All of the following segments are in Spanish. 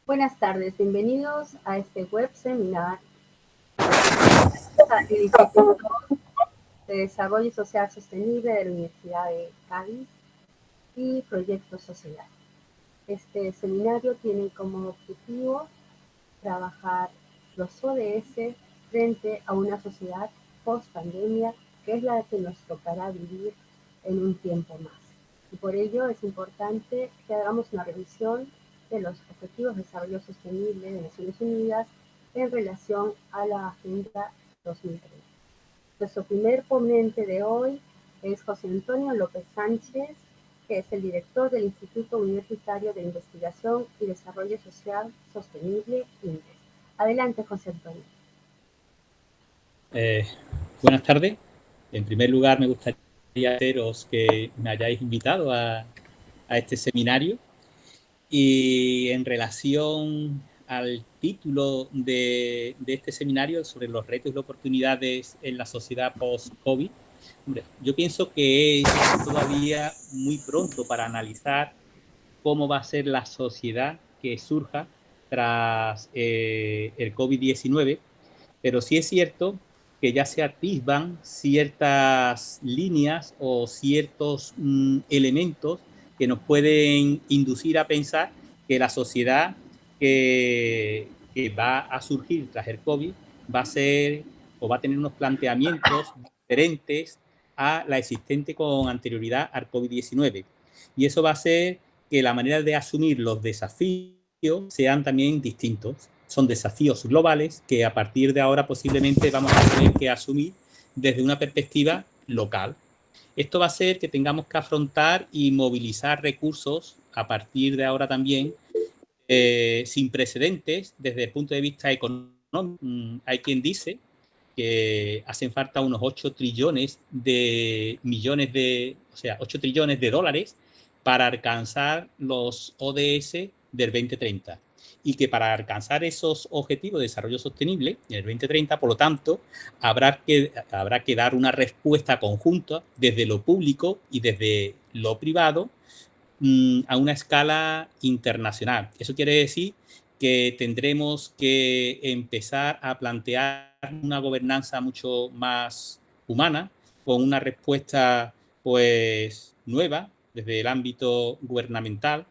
Buenas tardes, bienvenidos a este web seminar del Instituto de Desarrollo Social Sostenible de la Universidad de Cádiz y Proyecto Sociedad. Este seminario tiene como objetivo trabajar los ODS frente a una sociedad post-pandemia, que es la que nos tocará vivir en un tiempo más. Y por ello es importante que hagamos una revisión de los Objetivos de Desarrollo Sostenible de Naciones Unidas en relación a la Agenda 2030. Nuestro primer ponente de hoy es José Antonio López Sánchez, que es el director del Instituto Universitario de Investigación y Desarrollo Social Sostenible, INDES. Adelante, José Antonio. Buenas tardes. En primer lugar, me gustaría agradeceros que me hayáis invitado a este seminario. Y en relación al título de este seminario sobre los retos y las oportunidades en la sociedad post-COVID, yo pienso que es todavía muy pronto para analizar cómo va a ser la sociedad que surja tras el COVID-19, pero sí es cierto que ya se atisban ciertas líneas o ciertos elementos que nos pueden inducir a pensar que la sociedad que va a surgir tras el COVID va a ser o va a tener unos planteamientos diferentes a la existente con anterioridad al COVID-19. Y eso va a hacer que la manera de asumir los desafíos sean también distintos. Son desafíos globales que a partir de ahora posiblemente vamos a tener que asumir desde una perspectiva local. Esto va a hacer que tengamos que afrontar y movilizar recursos a partir de ahora también sin precedentes desde el punto de vista económico. Hay quien dice que hacen falta unos 8 trillones de millones de, o sea, 8 trillones de dólares para alcanzar los ODS del 2030. Y que para alcanzar esos objetivos de desarrollo sostenible en el 2030, por lo tanto, habrá que dar una respuesta conjunta desde lo público y desde lo privado a una escala internacional. Eso quiere decir que tendremos que empezar a plantear una gobernanza mucho más humana, con una respuesta pues nueva desde el ámbito gubernamental,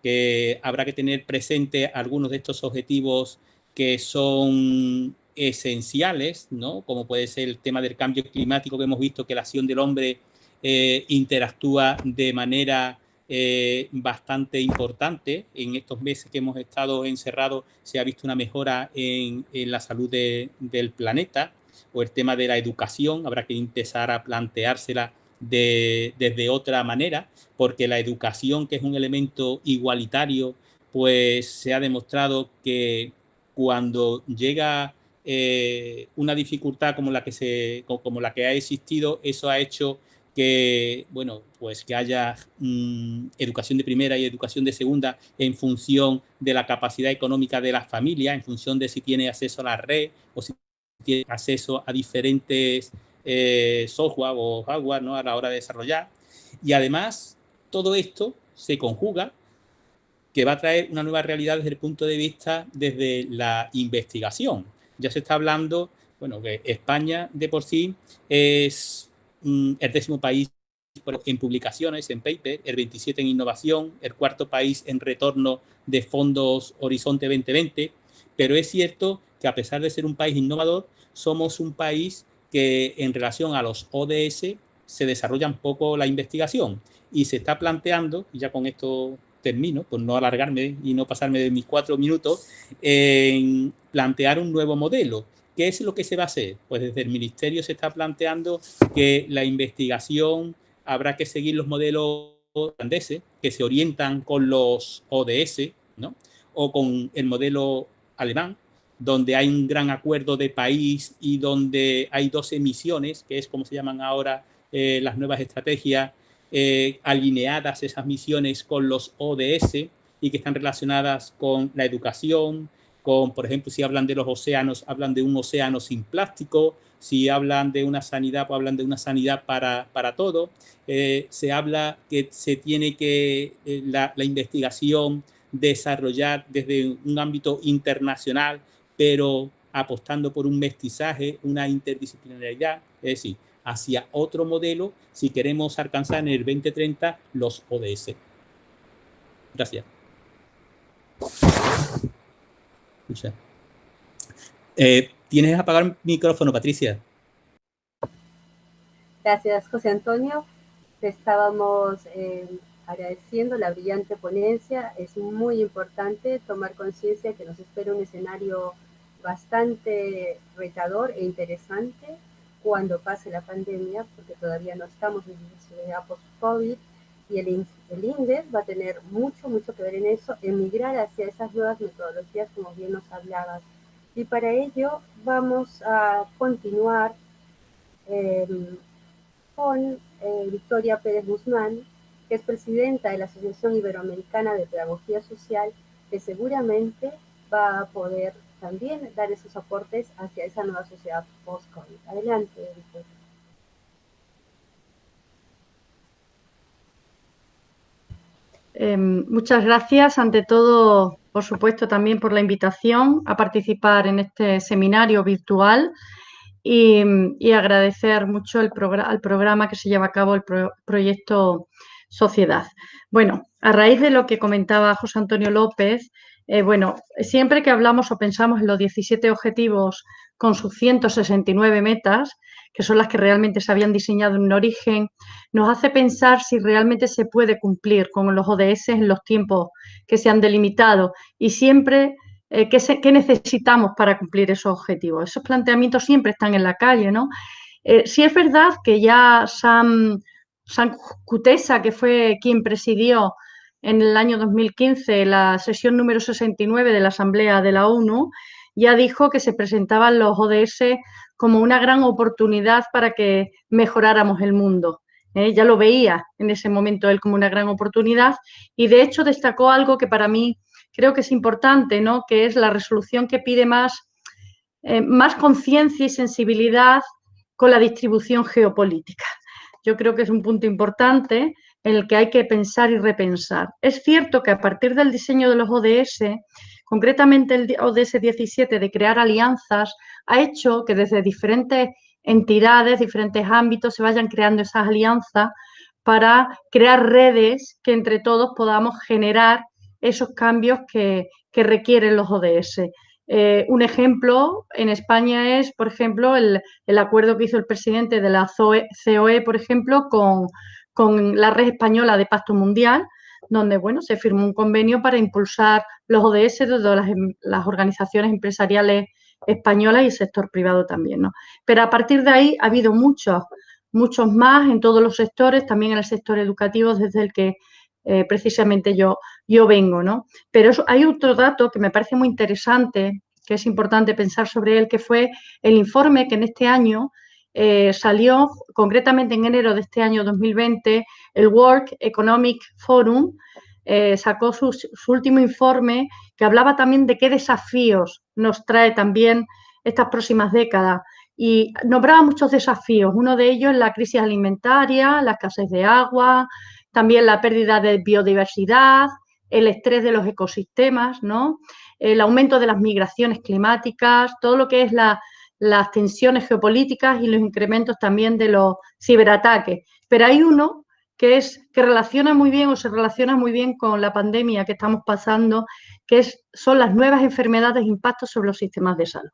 que habrá que tener presente algunos de estos objetivos que son esenciales, ¿no? Como puede ser el tema del cambio climático, que hemos visto que la acción del hombre interactúa de manera bastante importante. En estos meses que hemos estado encerrados se ha visto una mejora en la salud del planeta, o el tema de la educación, habrá que empezar a planteársela desde otra manera, porque la educación, que es un elemento igualitario, pues se ha demostrado que cuando llega una dificultad como la que ha existido, eso ha hecho que, bueno, pues que haya educación de primera y educación de segunda en función de la capacidad económica de las familias, en función de si tiene acceso a la red o si tiene acceso a diferentes software o hardware, ¿no?, a la hora de desarrollar. Y además, todo esto se conjuga que va a traer una nueva realidad desde el punto de vista desde la investigación. Ya se está hablando, bueno, que España de por sí es el 10º país en publicaciones, en paper, el 27 en innovación, el 4º país en retorno de fondos Horizonte 2020, pero es cierto que a pesar de ser un país innovador, somos un país que en relación a los ODS se desarrolla un poco la investigación y se está planteando, y ya con esto termino, por no alargarme y no pasarme de mis 4 minutos, en plantear un nuevo modelo. ¿Qué es lo que se va a hacer? Pues desde el Ministerio se está planteando que la investigación habrá que seguir los modelos holandeses que se orientan con los ODS, ¿no?, o con el modelo alemán, donde hay un gran acuerdo de país y donde hay 12 misiones, que es como se llaman ahora las nuevas estrategias, alineadas esas misiones con los ODS y que están relacionadas con la educación, con, por ejemplo, si hablan de los océanos, hablan de un océano sin plástico, si hablan de una sanidad, pues hablan de una sanidad para todo. Se habla que se tiene que la investigación desarrollar desde un ámbito internacional, pero apostando por un mestizaje, una interdisciplinariedad, es decir, hacia otro modelo si queremos alcanzar en el 2030 los ODS. Gracias. Tienes que apagar el micrófono, Patricia. Gracias, José Antonio. Te estábamos agradeciendo la brillante ponencia. Es muy importante tomar conciencia que nos espera un escenario bastante retador e interesante cuando pase la pandemia, porque todavía no estamos en la sociedad post-COVID, y el INDES va a tener mucho que ver en eso, en migrar hacia esas nuevas metodologías, como bien nos hablabas. Y para ello vamos a continuar con Victoria Pérez Guzmán, que es presidenta de la Asociación Iberoamericana de Pedagogía Social, que seguramente va a poder también dar esos aportes hacia esa nueva sociedad post-COVID. Adelante, Victoria. Muchas gracias, ante todo, por supuesto, también por la invitación a participar en este seminario virtual y agradecer mucho al programa que se lleva a cabo, el proyecto Sociedad. Bueno, a raíz de lo que comentaba José Antonio López, bueno, siempre que hablamos o pensamos en los 17 objetivos con sus 169 metas, que son las que realmente se habían diseñado en un origen, nos hace pensar si realmente se puede cumplir con los ODS en los tiempos que se han delimitado y siempre ¿qué necesitamos para cumplir esos objetivos? Esos planteamientos siempre están en la calle, ¿no? Sí es verdad que ya Sam Kutesa, que fue quien presidió en el año 2015 la sesión número 69 de la Asamblea de la ONU, ya dijo que se presentaban los ODS como una gran oportunidad para que mejoráramos el mundo. Ya lo veía en ese momento él como una gran oportunidad y de hecho destacó algo que para mí creo que es importante, ¿no? Que es la resolución que pide más conciencia y sensibilidad con la distribución geopolítica. Yo creo que es un punto importante en el que hay que pensar y repensar. Es cierto que a partir del diseño de los ODS, concretamente el ODS 17 de crear alianzas, ha hecho que desde diferentes entidades, diferentes ámbitos, se vayan creando esas alianzas para crear redes que entre todos podamos generar esos cambios que requieren los ODS. Un ejemplo en España es, por ejemplo, el acuerdo que hizo el presidente de la COE, por ejemplo, con la Red Española de Pacto Mundial, donde bueno, se firmó un convenio para impulsar los ODS de todas las organizaciones empresariales españolas y el sector privado también, ¿no? Pero a partir de ahí ha habido muchos más en todos los sectores, también en el sector educativo, desde el que precisamente yo vengo, ¿no? Pero hay otro dato que me parece muy interesante, que es importante pensar sobre él, que fue el informe que en este año salió, concretamente en enero de este año 2020, el World Economic Forum sacó su último informe que hablaba también de qué desafíos nos trae también estas próximas décadas. Y nombraba muchos desafíos. Uno de ellos es la crisis alimentaria, la escasez de agua, también la pérdida de biodiversidad, el estrés de los ecosistemas, ¿no? El aumento de las migraciones climáticas, todo lo que es las tensiones geopolíticas y los incrementos también de los ciberataques. Pero hay uno que relaciona muy bien o se relaciona muy bien con la pandemia que estamos pasando, que son las nuevas enfermedades e impactos sobre los sistemas de salud,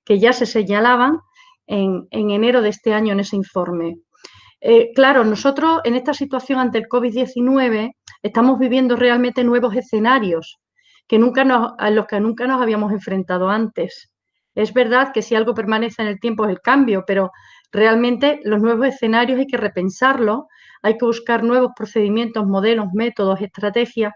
que ya se señalaban en enero de este año en ese informe. Claro, nosotros en esta situación ante el COVID-19 estamos viviendo realmente nuevos escenarios a los que nunca nos habíamos enfrentado antes. Es verdad que si algo permanece en el tiempo es el cambio, pero realmente los nuevos escenarios hay que repensarlos, hay que buscar nuevos procedimientos, modelos, métodos, estrategias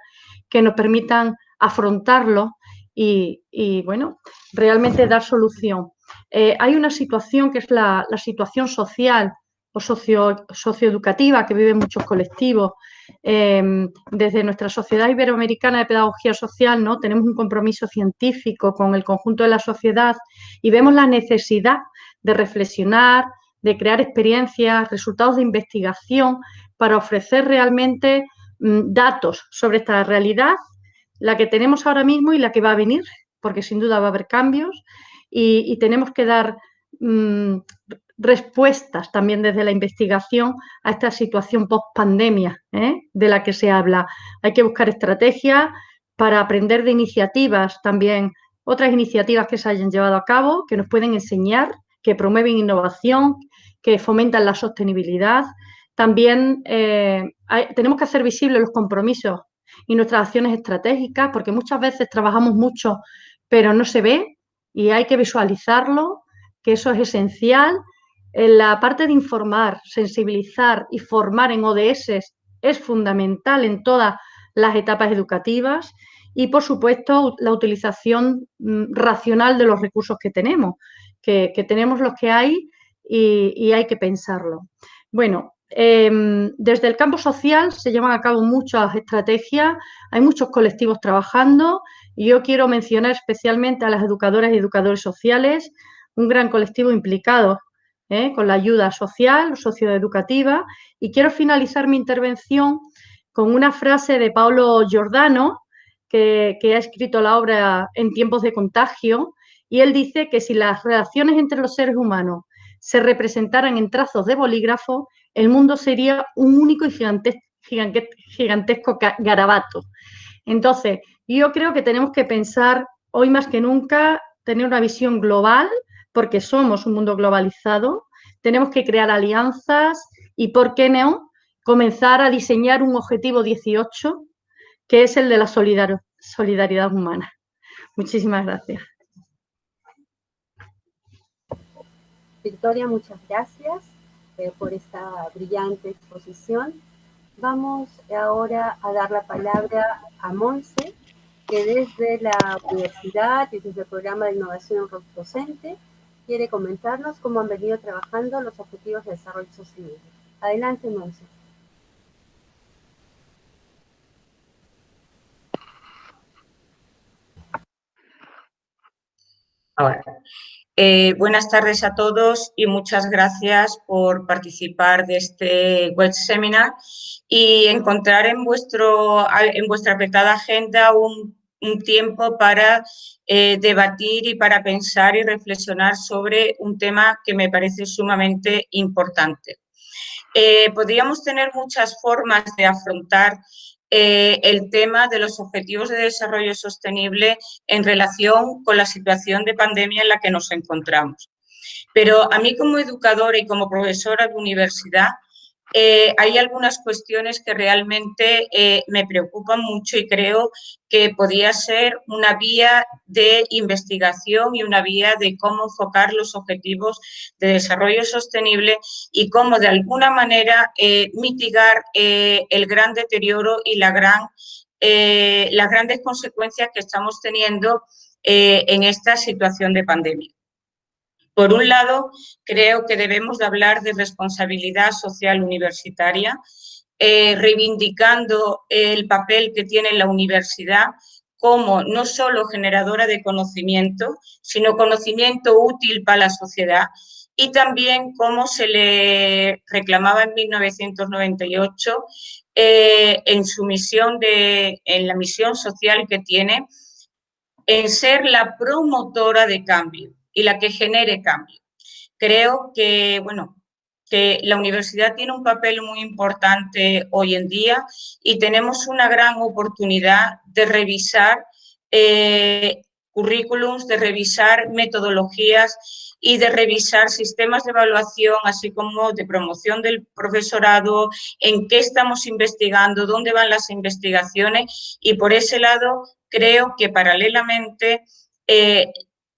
que nos permitan afrontarlos y bueno, realmente dar solución. Hay una situación que es la situación social o socioeducativa que viven muchos colectivos. Desde nuestra Sociedad Iberoamericana de Pedagogía Social, ¿no? Tenemos un compromiso científico con el conjunto de la sociedad y vemos la necesidad de reflexionar, de crear experiencias, resultados de investigación para ofrecer realmente datos sobre esta realidad, la que tenemos ahora mismo y la que va a venir, porque sin duda va a haber cambios y tenemos que dar respuestas también desde la investigación a esta situación post-pandemia de la que se habla. Hay que buscar estrategias para aprender de iniciativas también, otras iniciativas que se hayan llevado a cabo, que nos pueden enseñar, que promueven innovación, que fomentan la sostenibilidad. También tenemos que hacer visibles los compromisos y nuestras acciones estratégicas, porque muchas veces trabajamos mucho, pero no se ve y hay que visualizarlo, que eso es esencial. En la parte de informar, sensibilizar y formar en ODS es fundamental en todas las etapas educativas y, por supuesto, la utilización racional de los recursos que tenemos, que tenemos los que hay y hay que pensarlo. Bueno, desde el campo social se llevan a cabo muchas estrategias, hay muchos colectivos trabajando y yo quiero mencionar especialmente a las educadoras y educadores sociales, un gran colectivo implicado con la ayuda social, socioeducativa, y quiero finalizar mi intervención con una frase de Paolo Giordano, que ha escrito la obra En tiempos de contagio, y él dice que si las relaciones entre los seres humanos se representaran en trazos de bolígrafo, el mundo sería un único y gigantesco garabato. Entonces, yo creo que tenemos que pensar hoy más que nunca, tener una visión global, porque somos un mundo globalizado, tenemos que crear alianzas y, ¿por qué no?, comenzar a diseñar un objetivo 18, que es el de la solidaridad humana. Muchísimas gracias. Victoria, muchas gracias por esta brillante exposición. Vamos ahora a dar la palabra a Monse, que desde la universidad y desde el programa de innovación docente quiere comentarnos cómo han venido trabajando los objetivos de desarrollo sostenible. Adelante, Monse. Ahora. Buenas tardes a todos y muchas gracias por participar de este web seminar y encontrar en vuestra apretada agenda un tiempo para debatir y para pensar y reflexionar sobre un tema que me parece sumamente importante. Podríamos tener muchas formas de afrontar el tema de los objetivos de desarrollo sostenible en relación con la situación de pandemia en la que nos encontramos. Pero a mí como educadora y como profesora de universidad hay algunas cuestiones que realmente me preocupan mucho y creo que podría ser una vía de investigación y una vía de cómo enfocar los objetivos de desarrollo sostenible y cómo de alguna manera mitigar el gran deterioro y las grandes consecuencias que estamos teniendo en esta situación de pandemia. Por un lado, creo que debemos de hablar de responsabilidad social universitaria, reivindicando el papel que tiene la universidad como no solo generadora de conocimiento, sino conocimiento útil para la sociedad, y también como se le reclamaba en 1998 en su misión en la misión social que tiene, en ser la promotora de cambio y la que genere cambio. Creo que, que la universidad tiene un papel muy importante hoy en día y tenemos una gran oportunidad de revisar currículums, de revisar metodologías y de revisar sistemas de evaluación, así como de promoción del profesorado, en qué estamos investigando, dónde van las investigaciones, y por ese lado creo que paralelamente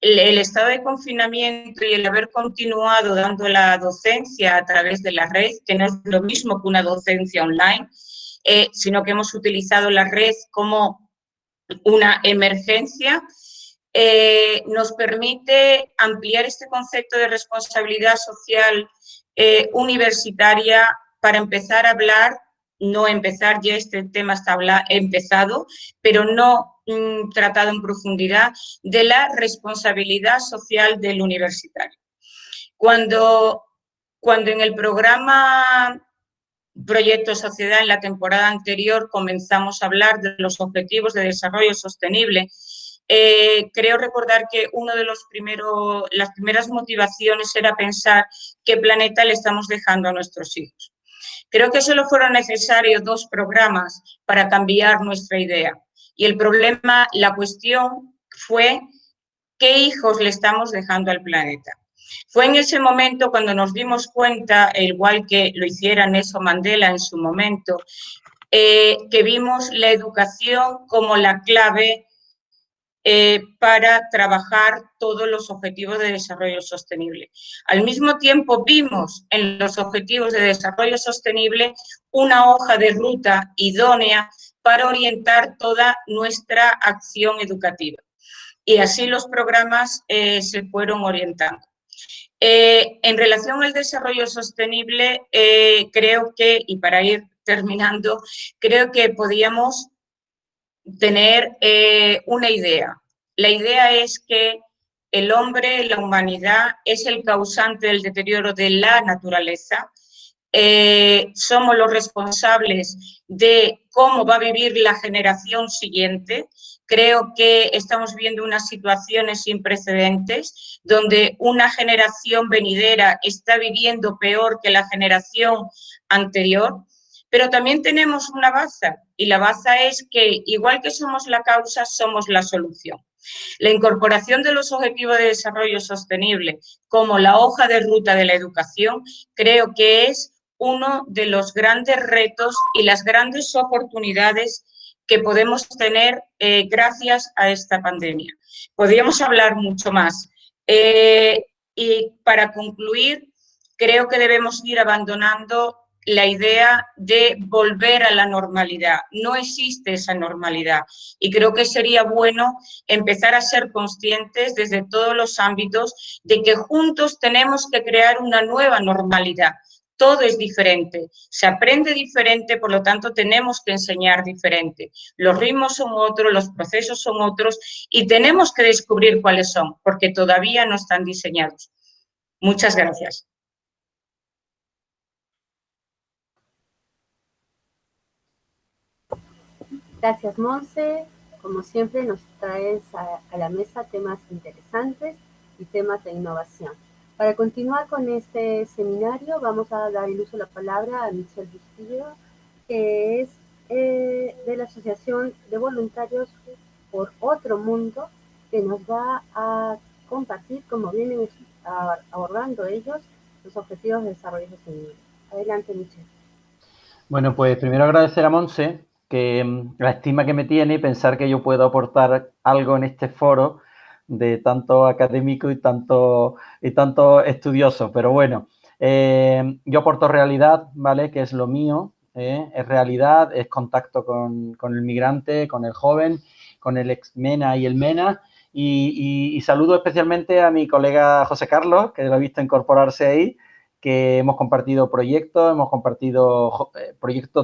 el estado de confinamiento y el haber continuado dando la docencia a través de la red, que no es lo mismo que una docencia online, sino que hemos utilizado la red como una emergencia, nos permite ampliar este concepto de responsabilidad social universitaria para empezar a hablar, no empezar, ya este tema está empezado, pero no tratado en profundidad, de la responsabilidad social del universitario. Cuando en el programa Proyecto Sociedad, en la temporada anterior comenzamos a hablar de los objetivos de desarrollo sostenible. Creo recordar que las primeras motivaciones era pensar qué planeta le estamos dejando a nuestros hijos. Creo que solo fueron necesarios 2 programas para cambiar nuestra idea. Y el problema, la cuestión fue qué hijos le estamos dejando al planeta. Fue en ese momento cuando nos dimos cuenta, igual que lo hiciera Nelson Mandela en su momento, que vimos la educación como la clave para trabajar todos los objetivos de desarrollo sostenible. Al mismo tiempo vimos en los objetivos de desarrollo sostenible una hoja de ruta idónea para orientar toda nuestra acción educativa. Y así los programas se fueron orientando. En relación al desarrollo sostenible, creo que, y para ir terminando, creo que podíamos tener una idea. La idea es que el hombre, la humanidad, es el causante del deterioro de la naturaleza. Somos los responsables de cómo va a vivir la generación siguiente. Creo que estamos viendo unas situaciones sin precedentes donde una generación venidera está viviendo peor que la generación anterior. Pero también tenemos una baza, y la baza es que, igual que somos la causa, somos la solución. La incorporación de los Objetivos de Desarrollo Sostenible como la hoja de ruta de la educación, creo que es uno de los grandes retos y las grandes oportunidades que podemos tener gracias a esta pandemia. Podríamos hablar mucho más. Y para concluir, creo que debemos ir abandonando la idea de volver a la normalidad. No existe esa normalidad y creo que sería bueno empezar a ser conscientes desde todos los ámbitos de que juntos tenemos que crear una nueva normalidad. Todo es diferente, se aprende diferente, por lo tanto tenemos que enseñar diferente. Los ritmos son otros, los procesos son otros y tenemos que descubrir cuáles son, porque todavía no están diseñados. Muchas gracias. Gracias, Monse. Como siempre, nos traes a la mesa temas interesantes y temas de innovación. Para continuar con este seminario, vamos a dar el uso de la palabra a Michelle Bustillo, que es de la Asociación de Voluntarios por Otro Mundo, que nos va a compartir cómo vienen abordando ellos los objetivos de desarrollo sostenible. Adelante, Michelle. Bueno, pues primero agradecer a Monse que la estima que me tiene y pensar que yo puedo aportar algo en este foro de tanto académico y tanto estudioso. Pero bueno, yo aporto realidad, ¿vale? Que es lo mío, es realidad, es contacto con el migrante, con el joven, con el ex-MENA y el MENA. Y saludo especialmente a mi colega José Carlos, que lo he visto incorporarse ahí, que hemos compartido proyectos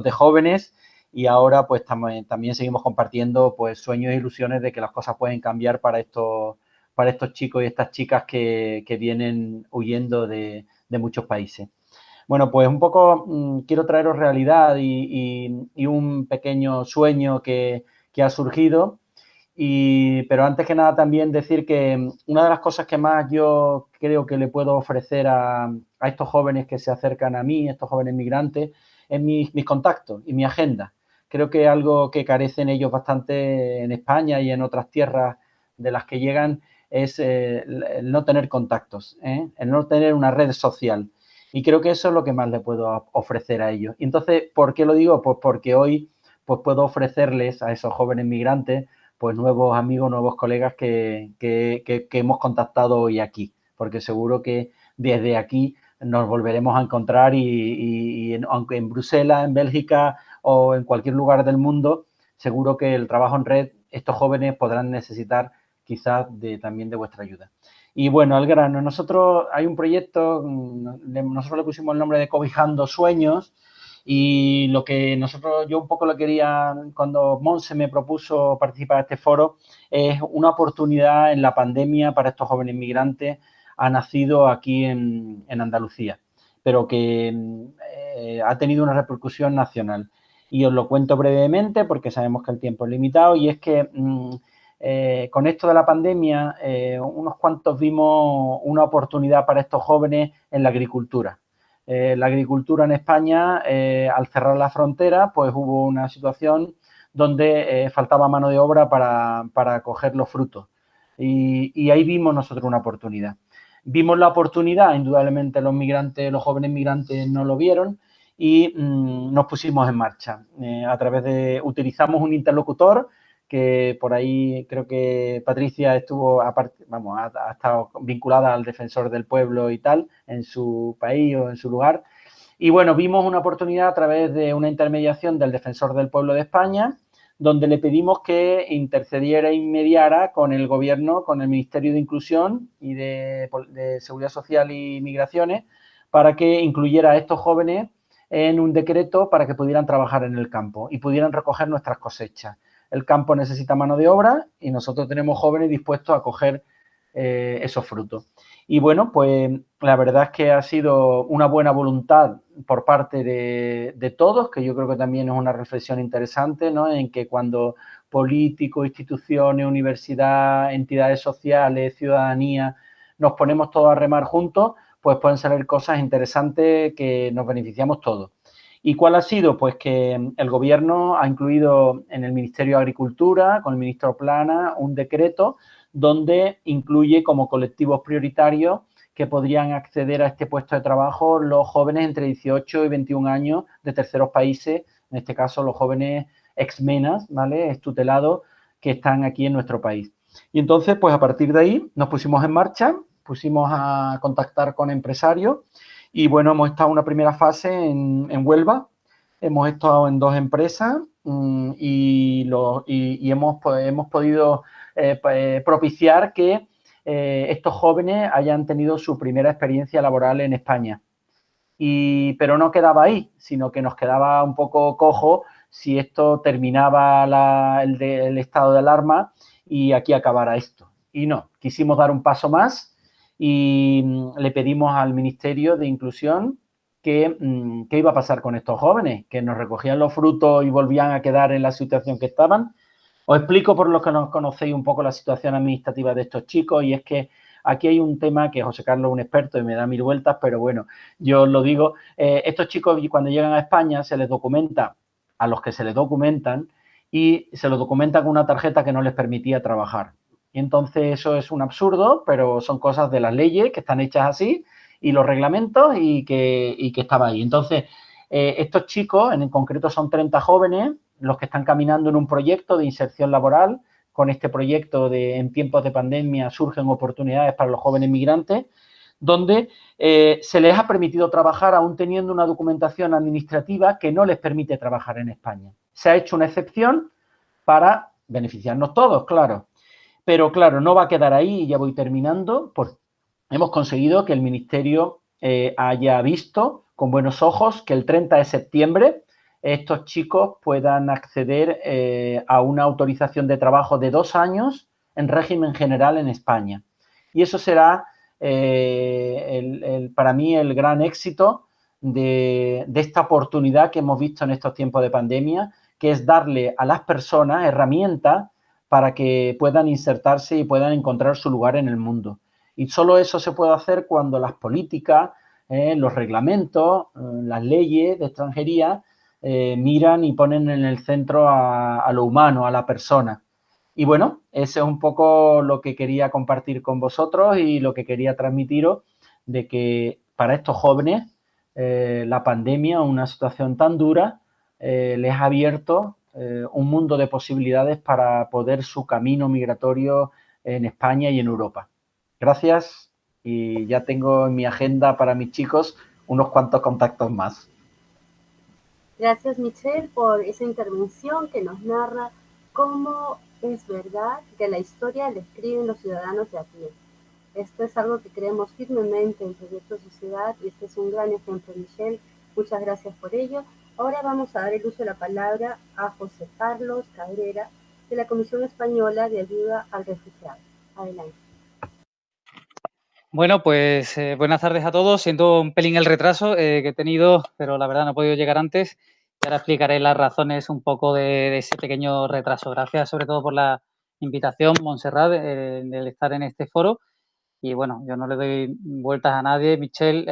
de jóvenes y ahora pues también seguimos compartiendo pues sueños e ilusiones de que las cosas pueden cambiar para estos chicos y estas chicas que vienen huyendo de muchos países. Bueno, pues un poco quiero traeros realidad y un pequeño sueño que ha surgido. Pero antes que nada también decir que una de las cosas que más yo creo que le puedo ofrecer a estos jóvenes que se acercan a mí, estos jóvenes migrantes, es mis contactos y mi agenda. Creo que algo que carecen ellos bastante en España y en otras tierras de las que llegan es el no tener contactos, el no tener una red social. Y creo que eso es lo que más le puedo ofrecer a ellos. Y entonces, ¿por qué lo digo? Pues porque hoy pues puedo ofrecerles a esos jóvenes migrantes pues nuevos amigos, nuevos colegas que hemos contactado hoy aquí, porque seguro que desde aquí nos volveremos a encontrar y aunque en Bruselas, en Bélgica o en cualquier lugar del mundo, seguro que el trabajo en red, estos jóvenes podrán necesitar quizás también de vuestra ayuda. Y bueno, al grano, nosotros hay un proyecto, nosotros le pusimos el nombre de Cobijando Sueños. Y yo un poco lo quería, cuando Monse me propuso participar en este foro, es una oportunidad en la pandemia para estos jóvenes migrantes. Ha nacido aquí en Andalucía. pero que ha tenido una repercusión nacional. Y os lo cuento brevemente porque sabemos que el tiempo es limitado, y es que con esto de la pandemia, unos cuantos vimos una oportunidad para estos jóvenes en la agricultura. La agricultura en España, al cerrar la frontera, pues hubo una situación donde faltaba mano de obra para coger los frutos. Y ahí vimos nosotros una oportunidad. Vimos la oportunidad, indudablemente los migrantes, los jóvenes migrantes no lo vieron, y nos pusimos en marcha. Utilizamos un interlocutor que por ahí creo que Patricia estuvo, ha estado vinculada al Defensor del Pueblo y tal, en su país o en su lugar. Y bueno, vimos una oportunidad a través de una intermediación del Defensor del Pueblo de España, donde le pedimos que intercediera e mediara con el Gobierno, con el Ministerio de Inclusión y de Seguridad Social y Migraciones, para que incluyera a estos jóvenes en un decreto para que pudieran trabajar en el campo y pudieran recoger nuestras cosechas. El campo necesita mano de obra y nosotros tenemos jóvenes dispuestos a coger esos frutos. Y bueno, pues la verdad es que ha sido una buena voluntad por parte de todos, que yo creo que también es una reflexión interesante, ¿no? En que cuando políticos, instituciones, universidad, entidades sociales, ciudadanía, nos ponemos todos a remar juntos, pues pueden salir cosas interesantes que nos beneficiamos todos. ¿Y cuál ha sido? Pues que el Gobierno ha incluido en el Ministerio de Agricultura, con el ministro Plana, un decreto donde incluye como colectivos prioritarios que podrían acceder a este puesto de trabajo los jóvenes entre 18 y 21 años de terceros países, en este caso los jóvenes exmenas, ¿vale?, extutelados, que están aquí en nuestro país. Y entonces, pues a partir de ahí nos pusimos en marcha, pusimos a contactar con empresarios y bueno, hemos estado en una primera fase en Huelva, hemos estado en 2 empresas y hemos podido propiciar que estos jóvenes hayan tenido su primera experiencia laboral en España. Pero no quedaba ahí, sino que nos quedaba un poco cojo si esto terminaba el estado de alarma y aquí acabara esto. Y no, quisimos dar un paso más y le pedimos al Ministerio de Inclusión qué iba a pasar con estos jóvenes, que nos recogían los frutos y volvían a quedar en la situación que estaban. Os explico, por los que no conocéis un poco la situación administrativa de estos chicos, y es que aquí hay un tema que José Carlos es un experto y me da 1000 vueltas, pero bueno, yo os lo digo. Estos chicos cuando llegan a España se les documenta a los que se les documentan y se los documenta con una tarjeta que no les permitía trabajar. Y entonces eso es un absurdo, pero son cosas de las leyes que están hechas así y los reglamentos y que estaba ahí. Entonces, estos chicos, en concreto son 30 jóvenes, los que están caminando en un proyecto de inserción laboral. Con este proyecto en tiempos de pandemia surgen oportunidades para los jóvenes migrantes, donde se les ha permitido trabajar aún teniendo una documentación administrativa que no les permite trabajar en España. Se ha hecho una excepción para beneficiarnos todos, claro. Pero claro, no va a quedar ahí, y ya voy terminando, pues hemos conseguido que el Ministerio haya visto con buenos ojos que el 30 de septiembre estos chicos puedan acceder a una autorización de trabajo de 2 años en régimen general en España. Y eso será para mí el gran éxito de esta oportunidad que hemos visto en estos tiempos de pandemia, que es darle a las personas herramientas para que puedan insertarse y puedan encontrar su lugar en el mundo. Y solo eso se puede hacer cuando las políticas, los reglamentos, las leyes de extranjería miran y ponen en el centro a lo humano, a la persona. Y bueno, ese es un poco lo que quería compartir con vosotros y lo que quería transmitiros, de que para estos jóvenes la pandemia, una situación tan dura, les ha abierto un mundo de posibilidades para poder su camino migratorio en España y en Europa. Gracias, y ya tengo en mi agenda para mis chicos unos cuantos contactos más. Gracias, Michelle, por esa intervención que nos narra cómo es verdad que la historia la escriben los ciudadanos de a pie. Esto es algo que creemos firmemente en Proyecto Sociedad y este es un gran ejemplo, Michelle. Muchas gracias por ello. Ahora vamos a dar el uso de la palabra a José Carlos Cabrera, de la Comisión Española de Ayuda al Refugiado. Adelante. Bueno, pues buenas tardes a todos. Siento un pelín el retraso que he tenido, pero la verdad no he podido llegar antes. Y ahora explicaré las razones un poco de ese pequeño retraso. Gracias sobre todo por la invitación, Montserrat, de estar en este foro. Y bueno, yo no le doy vueltas a nadie. Michel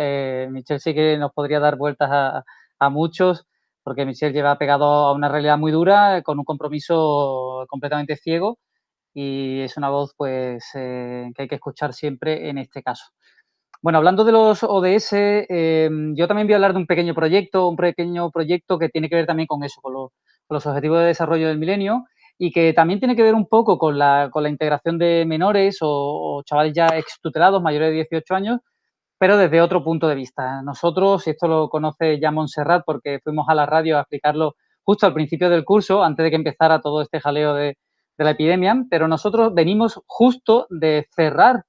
sí que nos podría dar vueltas a muchos, porque Michel lleva pegado a una realidad muy dura, con un compromiso completamente ciego, y es una voz pues que hay que escuchar siempre en este caso. Bueno, hablando de los ODS, yo también voy a hablar de un pequeño proyecto que tiene que ver también con eso, con los Objetivos de Desarrollo del Milenio, y que también tiene que ver un poco con la integración de menores o chavales ya extutelados, mayores de 18 años, pero desde otro punto de vista. Nosotros, y esto lo conoce ya Montserrat porque fuimos a la radio a explicarlo justo al principio del curso, antes de que empezara todo este jaleo de la epidemia, pero nosotros venimos justo de cerrar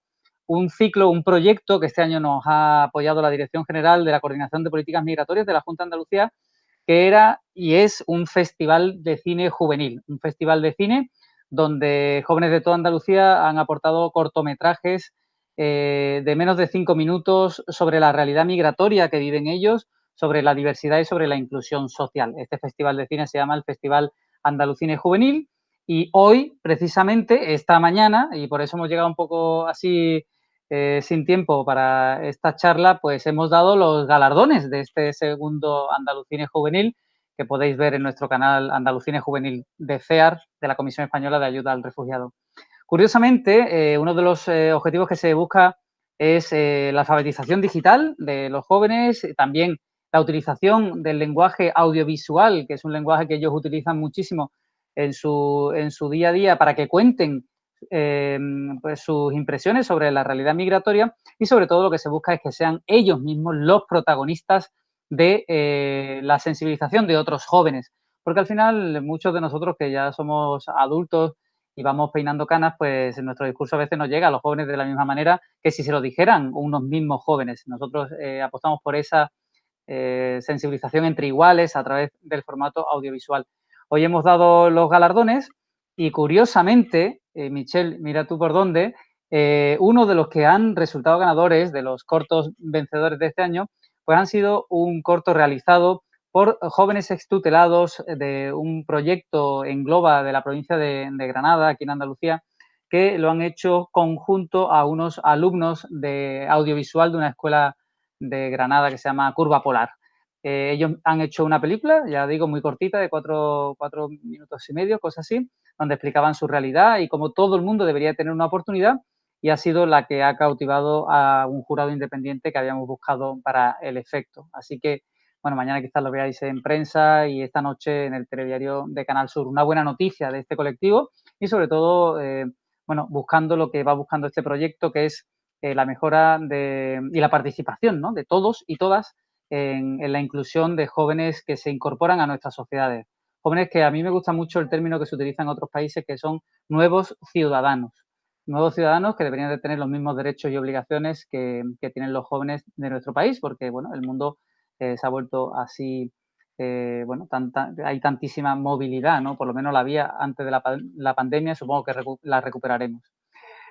un ciclo, un proyecto que este año nos ha apoyado la Dirección General de la Coordinación de Políticas Migratorias de la Junta de Andalucía, que era y es un festival de cine juvenil, un festival de cine donde jóvenes de toda Andalucía han aportado cortometrajes de menos de 5 minutos sobre la realidad migratoria que viven ellos, sobre la diversidad y sobre la inclusión social. Este festival de cine se llama el Festival Andalucine Juvenil y hoy, precisamente, esta mañana, y por eso hemos llegado un poco así sin tiempo para esta charla, pues hemos dado los galardones de este segundo Andalucine Juvenil, que podéis ver en nuestro canal Andalucine Juvenil de CEAR, de la Comisión Española de Ayuda al Refugiado. Curiosamente, uno de los objetivos que se busca es la alfabetización digital de los jóvenes, también la utilización del lenguaje audiovisual, que es un lenguaje que ellos utilizan muchísimo en su día a día para que cuenten pues sus impresiones sobre la realidad migratoria, y sobre todo lo que se busca es que sean ellos mismos los protagonistas de la sensibilización de otros jóvenes, porque al final muchos de nosotros que ya somos adultos y vamos peinando canas, pues nuestro discurso a veces no llega a los jóvenes de la misma manera que si se lo dijeran unos mismos jóvenes. Nosotros apostamos por esa sensibilización entre iguales a través del formato audiovisual. Hoy hemos dado los galardones y curiosamente, Michel, mira tú por dónde, uno de los que han resultado ganadores de los cortos vencedores de este año, pues han sido un corto realizado por jóvenes extutelados de un proyecto en Globa de la provincia de Granada, aquí en Andalucía, que lo han hecho conjunto a unos alumnos de audiovisual de una escuela de Granada que se llama Curva Polar. Ellos han hecho una película, ya digo, muy cortita, de cuatro minutos y medio, cosas así, donde explicaban su realidad y cómo todo el mundo debería tener una oportunidad, y ha sido la que ha cautivado a un jurado independiente que habíamos buscado para el efecto. Así que, bueno, mañana quizás lo veáis en prensa y esta noche en el telediario de Canal Sur. Una buena noticia de este colectivo y sobre todo, bueno, buscando lo que va buscando este proyecto, que es la mejora y la participación, ¿no?, de todos y todas en la inclusión de jóvenes que se incorporan a nuestras sociedades. Jóvenes que a mí me gusta mucho el término que se utiliza en otros países, que son nuevos ciudadanos. Nuevos ciudadanos que deberían de tener los mismos derechos y obligaciones que tienen los jóvenes de nuestro país, porque bueno, el mundo se ha vuelto así, bueno, hay tantísima movilidad, ¿no? Por lo menos la había antes de la pandemia, supongo que la recuperaremos.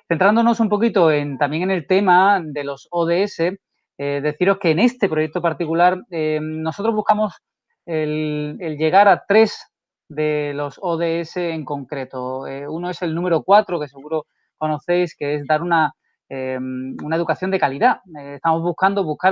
Centrándonos un poquito también en el tema de los ODS, deciros que en este proyecto particular nosotros buscamos el llegar a 3 de los ODS en concreto. Uno es el número 4, que seguro conocéis, que es dar una educación de calidad. Estamos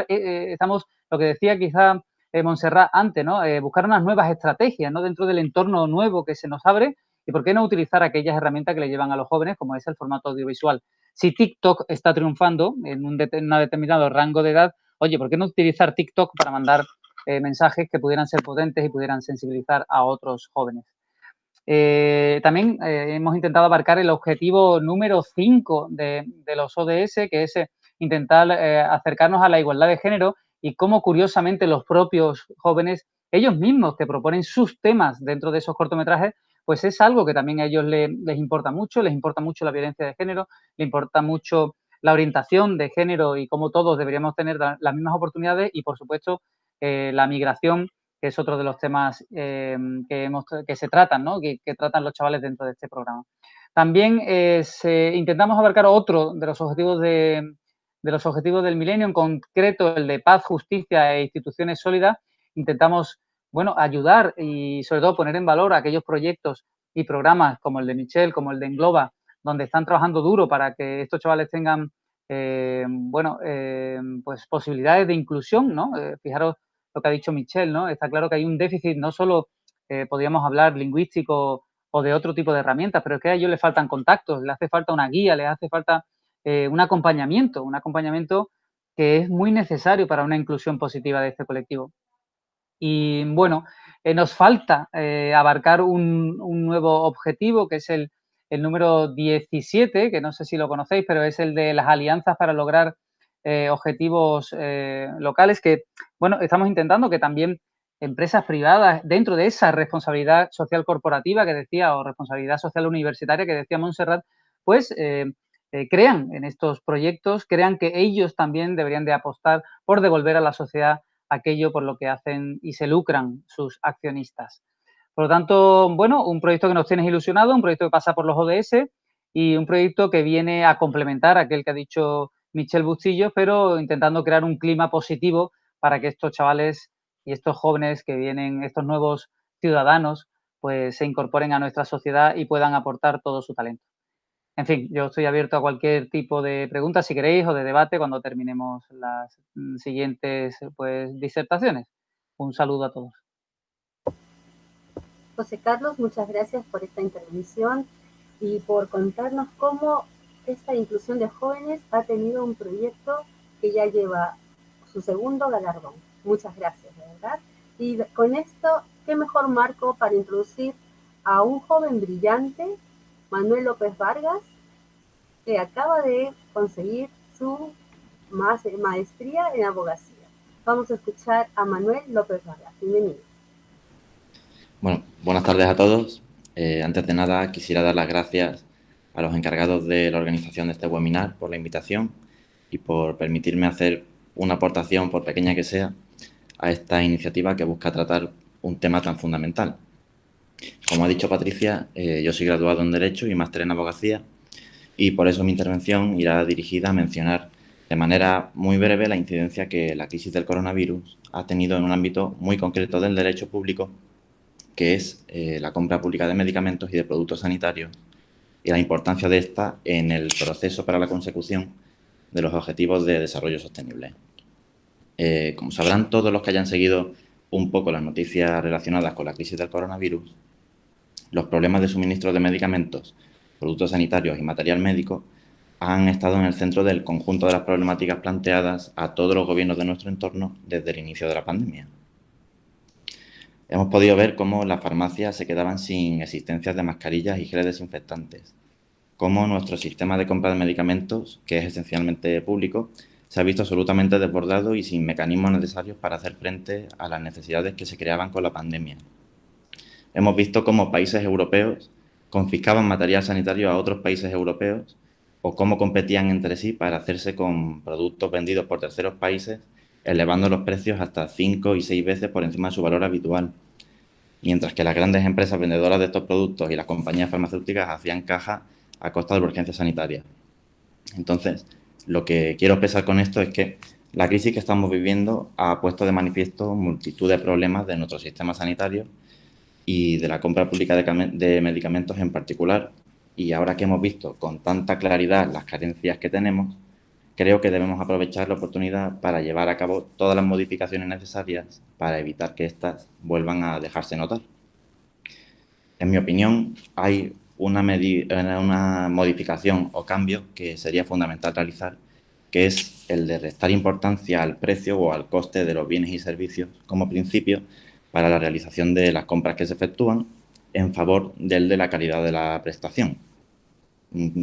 estamos, lo que decía quizá Montserrat antes, ¿no? Buscar unas nuevas estrategias, ¿no?, dentro del entorno nuevo que se nos abre. ¿Y por qué no utilizar aquellas herramientas que le llevan a los jóvenes, como es el formato audiovisual? Si TikTok está triunfando en un determinado rango de edad, oye, ¿por qué no utilizar TikTok para mandar mensajes que pudieran ser potentes y pudieran sensibilizar a otros jóvenes? También hemos intentado abarcar el objetivo número 5 de los ODS, que es intentar acercarnos a la igualdad de género, y cómo curiosamente los propios jóvenes, ellos mismos que proponen sus temas dentro de esos cortometrajes, pues es algo que también a ellos les importa mucho la violencia de género, les importa mucho la orientación de género y cómo todos deberíamos tener las mismas oportunidades, y por supuesto la migración, que es otro de los temas que se tratan, ¿no?, que tratan los chavales dentro de este programa. También intentamos abarcar otro de los objetivos de de los objetivos del milenio, en concreto el de paz, justicia e instituciones sólidas, intentamos, bueno, ayudar y sobre todo poner en valor aquellos proyectos y programas como el de Michel, como el de Engloba, donde están trabajando duro para que estos chavales tengan, pues posibilidades de inclusión, ¿no? Fijaros lo que ha dicho Michel, ¿no? Está claro que hay un déficit, no solo podríamos hablar lingüístico o de otro tipo de herramientas, pero es que a ellos les faltan contactos, les hace falta una guía, les hace falta un acompañamiento que es muy necesario para una inclusión positiva de este colectivo. Y bueno, nos falta abarcar un nuevo objetivo, que es el número 17, que no sé si lo conocéis, pero es el de las alianzas para lograr objetivos locales, que, bueno, estamos intentando que también empresas privadas, dentro de esa responsabilidad social corporativa que decía, o responsabilidad social universitaria que decía Montserrat, pues crean en estos proyectos, crean que ellos también deberían de apostar por devolver a la sociedad aquello por lo que hacen y se lucran sus accionistas. Por lo tanto, bueno, un proyecto que nos tiene ilusionado, un proyecto que pasa por los ODS y un proyecto que viene a complementar aquel que ha dicho Michel Bustillos, pero intentando crear un clima positivo para que estos chavales y estos jóvenes que vienen, estos nuevos ciudadanos, pues se incorporen a nuestra sociedad y puedan aportar todo su talento. En fin, yo estoy abierto a cualquier tipo de pregunta, si queréis, o de debate cuando terminemos las siguientes pues, disertaciones. Un saludo a todos. José Carlos, muchas gracias por esta intervención y por contarnos cómo esta inclusión de jóvenes ha tenido un proyecto que ya lleva su segundo galardón. Muchas gracias, de verdad. Y con esto, ¿qué mejor marco para introducir a un joven brillante, Manuel López Vargas, que acaba de conseguir su maestría en abogacía? Vamos a escuchar a Manuel López Vargas. Bienvenido. Bueno, buenas tardes a todos. Antes de nada, quisiera dar las gracias a los encargados de la organización de este webinar por la invitación y por permitirme hacer una aportación, por pequeña que sea, a esta iniciativa que busca tratar un tema tan fundamental. Como ha dicho Patricia, yo soy graduado en Derecho y máster en Abogacía y por eso mi intervención irá dirigida a mencionar de manera muy breve la incidencia que la crisis del coronavirus ha tenido en un ámbito muy concreto del derecho público, que es la compra pública de medicamentos y de productos sanitarios y la importancia de esta en el proceso para la consecución de los objetivos de desarrollo sostenible. Como sabrán todos los que hayan seguido un poco las noticias relacionadas con la crisis del coronavirus, los problemas de suministro de medicamentos, productos sanitarios y material médico han estado en el centro del conjunto de las problemáticas planteadas a todos los gobiernos de nuestro entorno desde el inicio de la pandemia. Hemos podido ver cómo las farmacias se quedaban sin existencias de mascarillas y geles desinfectantes, cómo nuestro sistema de compra de medicamentos, que es esencialmente público, se ha visto absolutamente desbordado y sin mecanismos necesarios para hacer frente a las necesidades que se creaban con la pandemia. Hemos visto cómo países europeos confiscaban material sanitario a otros países europeos o cómo competían entre sí para hacerse con productos vendidos por terceros países, elevando los precios hasta 5 y 6 veces por encima de su valor habitual, mientras que las grandes empresas vendedoras de estos productos y las compañías farmacéuticas hacían caja a costa de la urgencia sanitaria. Entonces, lo que quiero expresar con esto es que la crisis que estamos viviendo ha puesto de manifiesto multitud de problemas de nuestro sistema sanitario y de la compra pública de medicamentos en particular. Y ahora que hemos visto con tanta claridad las carencias que tenemos, creo que debemos aprovechar la oportunidad para llevar a cabo todas las modificaciones necesarias para evitar que éstas vuelvan a dejarse notar. En mi opinión, hay una modificación o cambio que sería fundamental realizar, que es el de restar importancia al precio o al coste de los bienes y servicios como principio para la realización de las compras que se efectúan en favor del de la calidad de la prestación.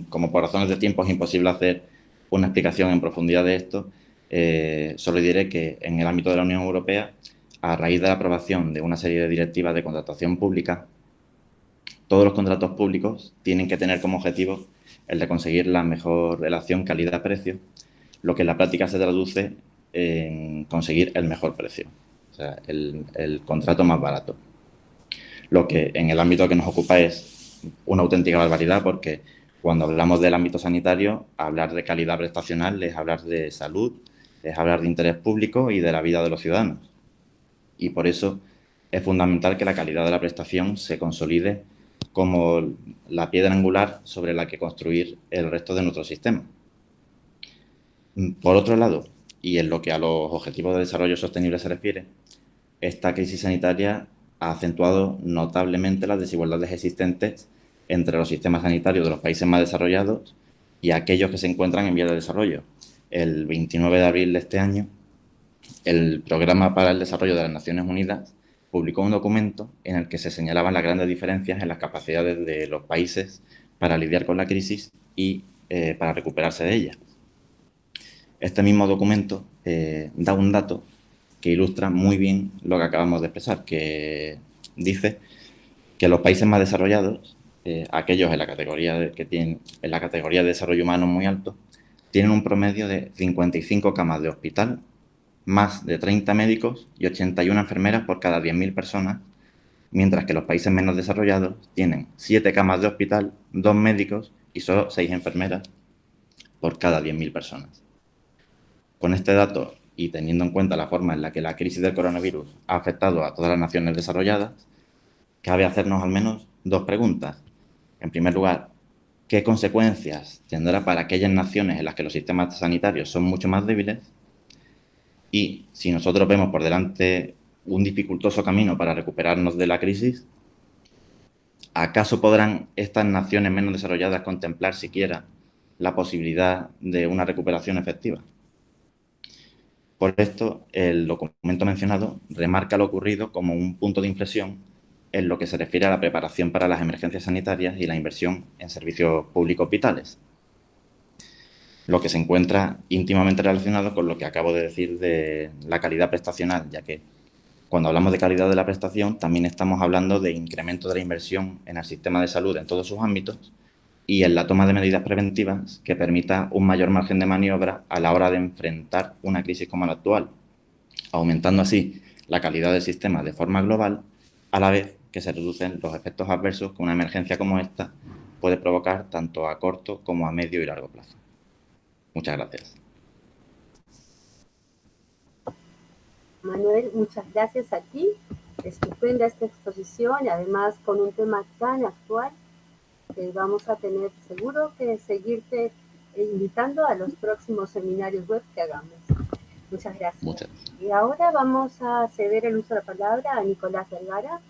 Como por razones de tiempo es imposible hacer una explicación en profundidad de esto, solo diré que en el ámbito de la Unión Europea, a raíz de la aprobación de una serie de directivas de contratación pública, todos los contratos públicos tienen que tener como objetivo el de conseguir la mejor relación calidad-precio, lo que en la práctica se traduce en conseguir el mejor precio, o sea, el contrato más barato. Lo que en el ámbito que nos ocupa es una auténtica barbaridad porque cuando hablamos del ámbito sanitario, hablar de calidad prestacional es hablar de salud, es hablar de interés público y de la vida de los ciudadanos. Y por eso es fundamental que la calidad de la prestación se consolide como la piedra angular sobre la que construir el resto de nuestro sistema. Por otro lado, y en lo que a los objetivos de desarrollo sostenible se refiere, esta crisis sanitaria ha acentuado notablemente las desigualdades existentes entre los sistemas sanitarios de los países más desarrollados y aquellos que se encuentran en vías de desarrollo. El 29 de abril de este año, el Programa para el Desarrollo de las Naciones Unidas publicó un documento en el que se señalaban las grandes diferencias en las capacidades de los países para lidiar con la crisis y para recuperarse de ella. Este mismo documento da un dato que ilustra muy bien lo que acabamos de expresar, que dice que los países más desarrollados, aquellos en la categoría de desarrollo humano muy alto, tienen un promedio de 55 camas de hospital, más de 30 médicos y 81 enfermeras por cada 10.000 personas, mientras que los países menos desarrollados tienen 7 camas de hospital, 2 médicos y solo 6 enfermeras por cada 10.000 personas. Con este dato y teniendo en cuenta la forma en la que la crisis del coronavirus ha afectado a todas las naciones desarrolladas, cabe hacernos al menos 2 preguntas. En primer lugar, ¿qué consecuencias tendrá para aquellas naciones en las que los sistemas sanitarios son mucho más débiles? Y si nosotros vemos por delante un dificultoso camino para recuperarnos de la crisis, ¿acaso podrán estas naciones menos desarrolladas contemplar siquiera la posibilidad de una recuperación efectiva? Por esto, el documento mencionado remarca lo ocurrido como un punto de inflexión en lo que se refiere a la preparación para las emergencias sanitarias y la inversión en servicios públicos vitales, lo que se encuentra íntimamente relacionado con lo que acabo de decir de la calidad prestacional, ya que cuando hablamos de calidad de la prestación también estamos hablando de incremento de la inversión en el sistema de salud en todos sus ámbitos y en la toma de medidas preventivas que permita un mayor margen de maniobra a la hora de enfrentar una crisis como la actual, aumentando así la calidad del sistema de forma global, a la vez que se reducen los efectos adversos que una emergencia como esta puede provocar tanto a corto como a medio y largo plazo. Muchas gracias. Manuel, muchas gracias a ti. Estupenda esta exposición y además con un tema tan actual que vamos a tener seguro que seguirte invitando a los próximos seminarios web que hagamos. Muchas gracias. Muchas gracias. Y ahora vamos a ceder el uso de la palabra a Nicolás Vergara.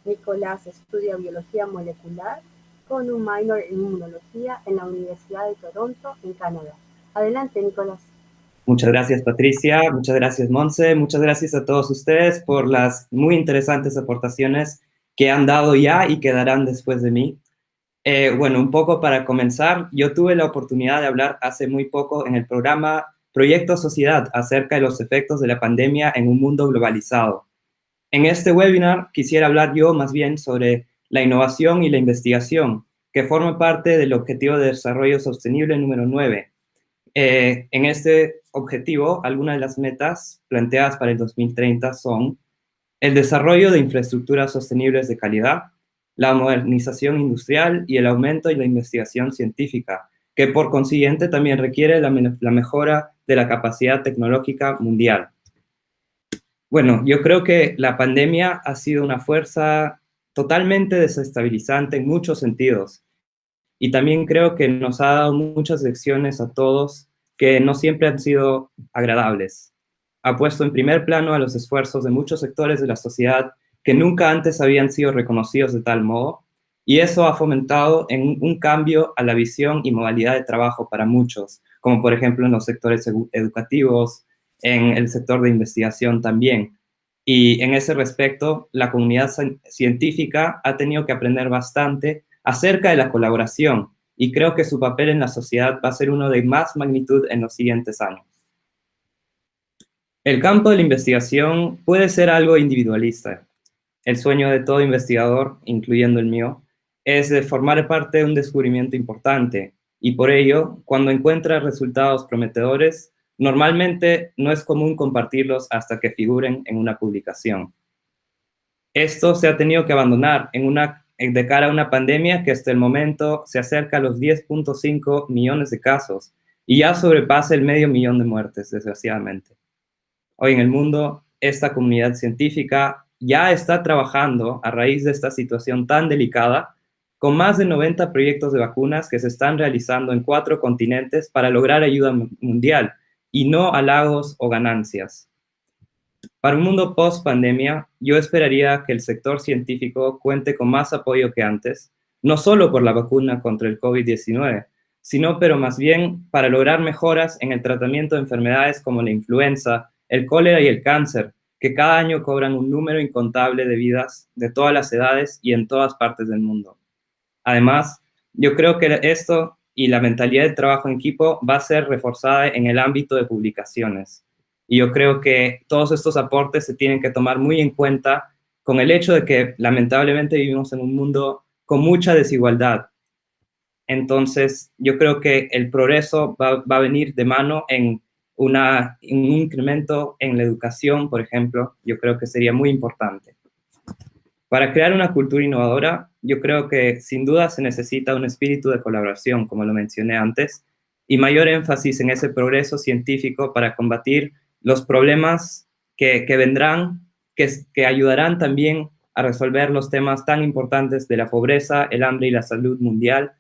Nicolás estudia biología molecular con un minor en inmunología en la Universidad de Toronto, en Canadá. Adelante, Nicolás. Muchas gracias, Patricia. Muchas gracias, Monse. Muchas gracias a todos ustedes por las muy interesantes aportaciones que han dado ya y que darán después de mí. Bueno, un poco para comenzar, yo tuve la oportunidad de hablar hace muy poco en el programa Proyecto Sociedad acerca de los efectos de la pandemia en un mundo globalizado. En este webinar quisiera hablar yo más bien sobre la innovación y la investigación, que forman parte del Objetivo de Desarrollo Sostenible número 9. En este objetivo, algunas de las metas planteadas para el 2030 son el desarrollo de infraestructuras sostenibles de calidad, la modernización industrial y el aumento de la investigación científica, que por consiguiente también requiere la mejora de la capacidad tecnológica mundial. Bueno, yo creo que la pandemia ha sido una fuerza totalmente desestabilizante en muchos sentidos. Y también creo que nos ha dado muchas lecciones a todos que no siempre han sido agradables. Ha puesto en primer plano a los esfuerzos de muchos sectores de la sociedad que nunca antes habían sido reconocidos de tal modo, y eso ha fomentado un cambio a la visión y modalidad de trabajo para muchos, como por ejemplo en los sectores educativos, en el sector de investigación también. Y en ese respecto, la comunidad científica ha tenido que aprender bastante acerca de la colaboración, y creo que su papel en la sociedad va a ser uno de más magnitud en los siguientes años. El campo de la investigación puede ser algo individualista. El sueño de todo investigador, incluyendo el mío, es de formar parte de un descubrimiento importante, y por ello, cuando encuentra resultados prometedores, normalmente no es común compartirlos hasta que figuren en una publicación. Esto se ha tenido que abandonar en una de cara a una pandemia que hasta el momento se acerca a los 10.5 millones de casos y ya sobrepasa el 500.000 de muertes, desgraciadamente. Hoy en el mundo, esta comunidad científica ya está trabajando a raíz de esta situación tan delicada con más de 90 proyectos de vacunas que se están realizando en 4 continentes para lograr ayuda mundial y no halagos o ganancias. Para un mundo post-pandemia, yo esperaría que el sector científico cuente con más apoyo que antes, no solo por la vacuna contra el COVID-19, sino pero más bien para lograr mejoras en el tratamiento de enfermedades como la influenza, el cólera y el cáncer, que cada año cobran un número incontable de vidas de todas las edades y en todas partes del mundo. Además, yo creo que esto y la mentalidad de trabajo en equipo va a ser reforzada en el ámbito de publicaciones. Y yo creo que todos estos aportes se tienen que tomar muy en cuenta con el hecho de que lamentablemente vivimos en un mundo con mucha desigualdad. Entonces, yo creo que el progreso va a venir de mano en un incremento en la educación, por ejemplo. Yo creo que sería muy importante. Para crear una cultura innovadora, yo creo que sin duda se necesita un espíritu de colaboración, como lo mencioné antes, y mayor énfasis en ese progreso científico para combatir los problemas que vendrán, que ayudarán también a resolver los temas tan importantes de la pobreza, el hambre y la salud mundial,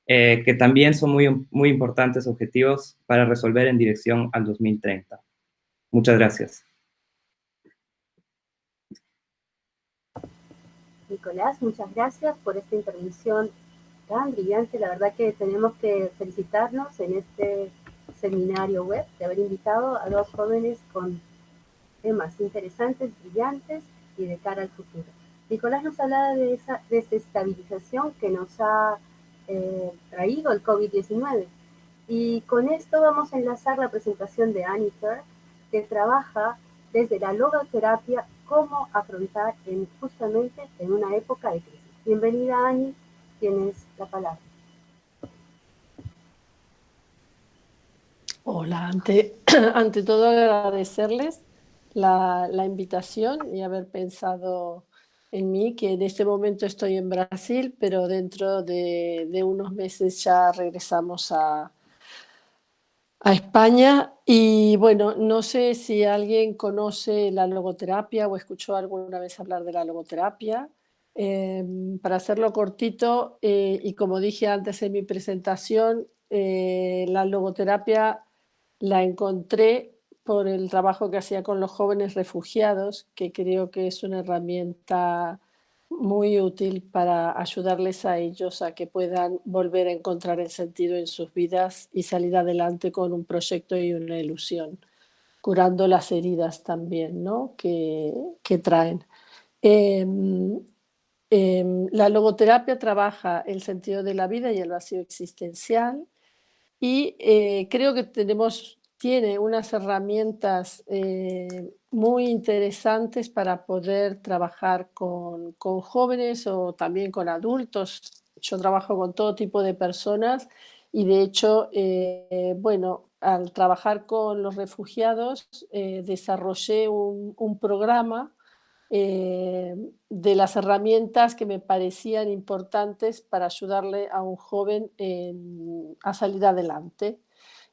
que también son muy importantes objetivos para resolver en dirección al 2030. Muchas gracias. Nicolás, muchas gracias por esta intervención tan brillante. La verdad que tenemos que felicitarnos en este seminario web de haber invitado a 2 jóvenes con temas interesantes, brillantes y de cara al futuro. Nicolás nos hablaba de esa desestabilización que nos ha traído el COVID-19. Y con esto vamos a enlazar la presentación de Annie Fer, que trabaja desde la logoterapia cómo afrontar justamente en una época de crisis. Bienvenida, Annie, tienes la palabra. Hola, ante todo agradecerles la invitación y haber pensado en mí, que en este momento estoy en Brasil, pero dentro de unos meses ya regresamos a España. Y bueno, no sé si alguien conoce la logoterapia o escuchó alguna vez hablar de la logoterapia. Para hacerlo cortito, y como dije antes en mi presentación, la logoterapia la encontré por el trabajo que hacía con los jóvenes refugiados, que creo que es una herramienta muy útil para ayudarles a ellos a que puedan volver a encontrar el sentido en sus vidas y salir adelante con un proyecto y una ilusión, curando las heridas también, ¿no?, que traen. La logoterapia trabaja el sentido de la vida y el vacío existencial, y creo que tiene unas herramientas muy interesantes para poder trabajar con jóvenes o también con adultos. Yo trabajo con todo tipo de personas y de hecho, bueno, al trabajar con los refugiados desarrollé un programa de las herramientas que me parecían importantes para ayudarle a un joven a salir adelante.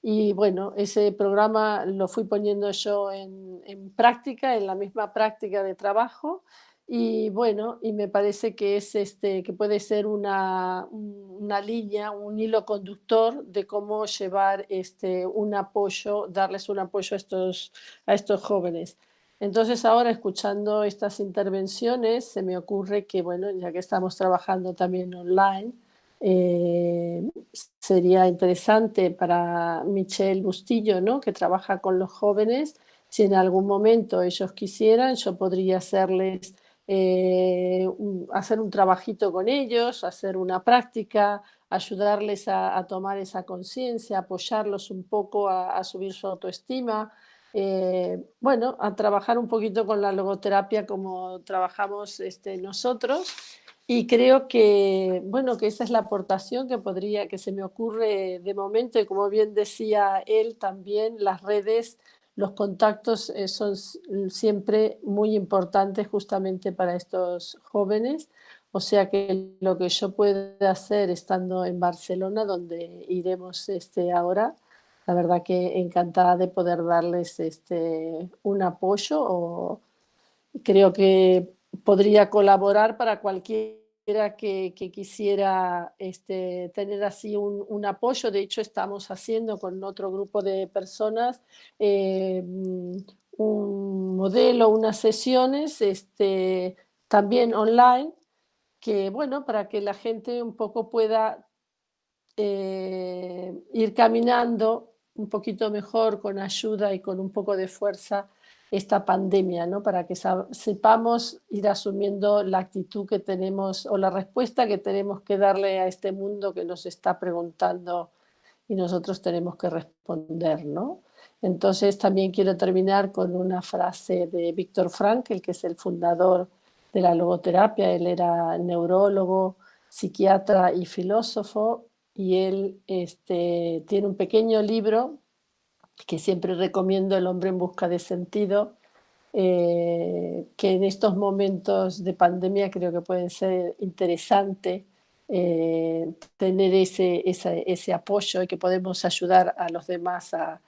Y bueno, ese programa lo fui poniendo yo en práctica, en la misma práctica de trabajo. Y bueno, y me parece que que puede ser una línea, un hilo conductor de cómo llevar un apoyo, darles un apoyo a estos jóvenes. Entonces ahora, escuchando estas intervenciones, se me ocurre que, bueno, ya que estamos trabajando también online, sería interesante para Michelle Bustillo, ¿no?, que trabaja con los jóvenes, si en algún momento ellos quisieran, yo podría hacerles hacer un trabajito con ellos, hacer una práctica, ayudarles a tomar esa conciencia, apoyarlos un poco a subir su autoestima. Bueno, a trabajar un poquito con la logoterapia como trabajamos nosotros, y creo que, bueno, que esa es la aportación que se me ocurre de momento, y como bien decía él también, las redes, los contactos son siempre muy importantes justamente para estos jóvenes, O sea que lo que yo pueda hacer estando en Barcelona, donde iremos ahora, la verdad que encantada de poder darles un apoyo, o creo que podría colaborar para cualquiera que quisiera tener así un apoyo. De hecho, estamos haciendo con otro grupo de personas un modelo, unas sesiones también online, que bueno, para que la gente un poco pueda ir caminando un poquito mejor con ayuda y con un poco de fuerza esta pandemia, ¿no? Para que sepamos ir asumiendo la actitud que tenemos o la respuesta que tenemos que darle a este mundo que nos está preguntando y nosotros tenemos que responder, ¿no? Entonces también quiero terminar con una frase de Viktor Frankl, que es el fundador de la logoterapia. Él era neurólogo, psiquiatra y filósofo, y él tiene un pequeño libro que siempre recomiendo, El hombre en busca de sentido, que en estos momentos de pandemia creo que puede ser interesante tener ese apoyo, y que podemos ayudar a los demás a